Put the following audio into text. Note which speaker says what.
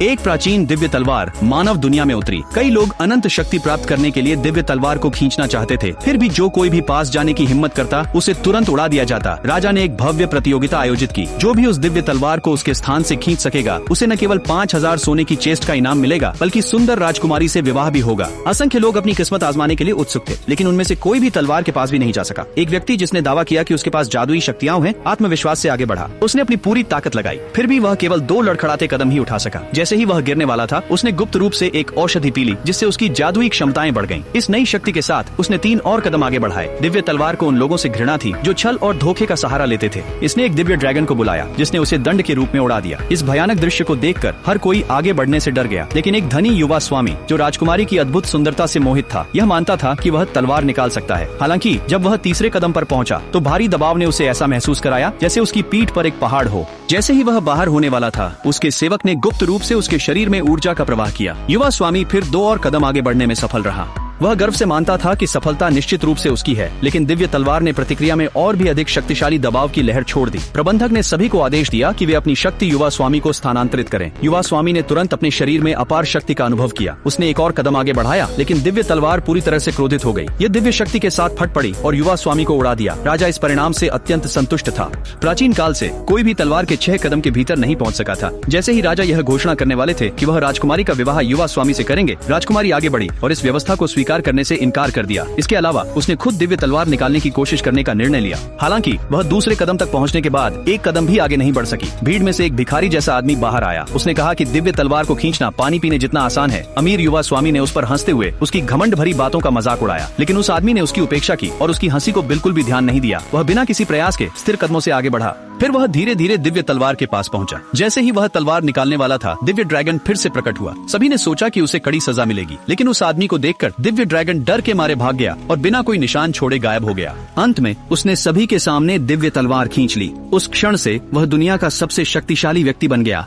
Speaker 1: एक प्राचीन दिव्य तलवार मानव दुनिया में उतरी। कई लोग अनंत शक्ति प्राप्त करने के लिए दिव्य तलवार को खींचना चाहते थे, फिर भी जो कोई भी पास जाने की हिम्मत करता उसे तुरंत उड़ा दिया जाता। राजा ने एक भव्य प्रतियोगिता आयोजित की। जो भी उस दिव्य तलवार को उसके स्थान से खींच सकेगा उसे न केवल 5000 सोने की चेस्ट का इनाम मिलेगा, बल्कि सुंदर राजकुमारी से विवाह भी होगा। असंख्य लोग अपनी किस्मत आजमाने के लिए उत्सुक थे, लेकिन उनमें से कोई भी तलवार के पास भी नहीं जा सका। एक व्यक्ति जिसने दावा किया कि उसके पास जादुई शक्तियां हैं, आत्मविश्वास से आगे बढ़ा। उसने अपनी पूरी ताकत लगाई, फिर भी वह केवल 2 लड़खड़ाते कदम ही उठा सका। जैसे ही वह गिरने वाला था, उसने गुप्त रूप से एक औषधि पी ली, जिससे उसकी जादुई क्षमताएं बढ़ गईं। इस नई शक्ति के साथ उसने 3 और कदम आगे बढ़ाए। दिव्य तलवार को उन लोगों से घृणा थी जो छल और धोखे का सहारा लेते थे। इसने एक दिव्य ड्रैगन को बुलाया, जिसने उसे दंड के रूप में उड़ा दिया। इस भयानक दृश्य को देखकर हर कोई आगे बढ़ने से डर गया, लेकिन एक धनी युवा स्वामी जो राजकुमारी की अद्भुत सुंदरता से मोहित था, यह मानता था कि वह तलवार निकाल सकता है। हालांकि जब वह तीसरे कदम पर पहुंचा, तो भारी दबाव ने उसे ऐसा महसूस कराया जैसे उसकी पीठ पर एक पहाड़ हो। जैसे ही वह बाहर होने वाला था, उसके सेवक ने गुप्त रूप से उसके शरीर में ऊर्जा का प्रवाह किया। युवा स्वामी फिर 2 और कदम आगे बढ़ने में सफल रहा। वह गर्व से मानता था कि सफलता निश्चित रूप से उसकी है, लेकिन दिव्य तलवार ने प्रतिक्रिया में और भी अधिक शक्तिशाली दबाव की लहर छोड़ दी। प्रबंधक ने सभी को आदेश दिया कि वे अपनी शक्ति युवा स्वामी को स्थानांतरित करें। युवा स्वामी ने तुरंत अपने शरीर में अपार शक्ति का अनुभव किया। उसने एक और कदम आगे बढ़ाया, लेकिन दिव्य तलवार पूरी तरह से क्रोधित हो गई। यह दिव्य शक्ति के साथ फट पड़ी और युवा स्वामी को उड़ा दिया। राजा इस परिणाम से अत्यंत संतुष्ट था। प्राचीन काल से कोई भी तलवार के 6 कदम के भीतर नहीं पहुंच सका था। जैसे ही राजा यह घोषणा करने वाले थे कि वह राजकुमारी का विवाह युवा स्वामी से करेंगे, राजकुमारी आगे बढ़ी और इस व्यवस्था को स्वीकार करने से इनकार कर दिया। इसके अलावा उसने खुद दिव्य तलवार निकालने की कोशिश करने का निर्णय लिया। हालांकि वह दूसरे कदम तक पहुंचने के बाद एक कदम भी आगे नहीं बढ़ सकी। भीड़ में से एक भिखारी जैसा आदमी बाहर आया। उसने कहा कि दिव्य तलवार को खींचना पानी पीने जितना आसान है। अमीर युवा स्वामी ने उस पर हंसते हुए उसकी घमंड भरी बातों का मजाक उड़ाया, लेकिन उस आदमी ने उसकी उपेक्षा की और उसकी हंसी को बिल्कुल भी ध्यान नहीं दिया। वह बिना किसी प्रयास के स्थिर कदमों से आगे बढ़ा। फिर वह धीरे धीरे दिव्य तलवार के पास पहुंचा। जैसे ही वह तलवार निकालने वाला था, दिव्य ड्रैगन फिर से प्रकट हुआ। सभी ने सोचा कि उसे कड़ी सजा मिलेगी, लेकिन उस आदमी को देखकर दिव्य ड्रैगन डर के मारे भाग गया और बिना कोई निशान छोड़े गायब हो गया। अंत में उसने सभी के सामने दिव्य तलवार खींच ली। उस क्षण से वह दुनिया का सबसे शक्तिशाली व्यक्ति बन गया।